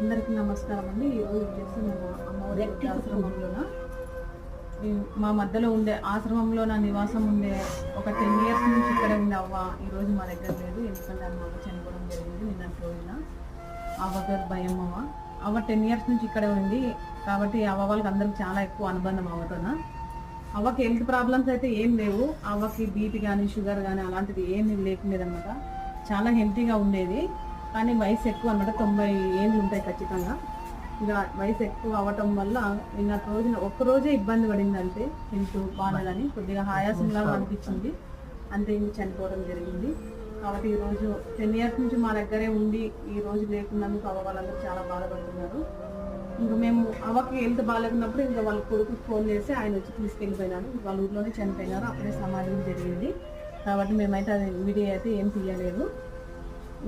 అందరికీ నమస్కారం అండి. ఈరోజు వచ్చేసి మేము అమ్మవారి ఆశ్రమంలోన మా మధ్యలో ఉండే ఆశ్రమంలో నా నివాసం ఉండే ఒక 10 years నుంచి ఇక్కడే ఉండే అవ్వ ఈరోజు మా దగ్గర లేదు. ఎందుకంటే అమ్మ చనిపోవడం జరిగింది నిన్న రోజున. అవ్వ పేరు భయం అవ్వ 10 years నుంచి ఇక్కడే ఉంది కాబట్టి అవ్వ వాళ్ళకి అందరికి చాలా ఎక్కువ అనుబంధం అవ్వతోన. అవ్వకి హెల్త్ ప్రాబ్లమ్స్ అయితే ఏం లేవు. అవ్వకి బీపీ కానీ షుగర్ కానీ అలాంటిది ఏం లేకుండేదన్నమాట. చాలా హెల్తీగా ఉండేది. కానీ వయసు ఎక్కువ అనమాట, 90 ఏళ్ళు ఉంటాయి ఖచ్చితంగా. ఇక వయసు ఎక్కువ అవ్వటం వల్ల నిన్న రోజున ఒక్కరోజే ఇబ్బంది పడింది. అంతే హెల్త్ బాగాలేదని కొద్దిగా ఆయాసంలాగా అనిపించింది, అంతే ఇంక చనిపోవడం జరిగింది. కాబట్టి ఈరోజు 10 years నుంచి మా దగ్గరే ఉండి ఈ రోజు లేకున్నందుకు అవ్వ వాళ్ళందరూ చాలా బాధపడుతున్నారు. ఇంకా మేము అవ్వకి హెల్త్ బాగాలేకున్నప్పుడు ఇంకా వాళ్ళ కొడుకు ఫోన్ చేసి ఆయన వచ్చి తీసుకెళ్ళిపోయినారు. వాళ్ళ ఊర్లోనే చనిపోయినారు, అప్పుడే సమాధి జరిగింది. కాబట్టి మేమైతే అది వీడియో అయితే ఏం తీయలేదు.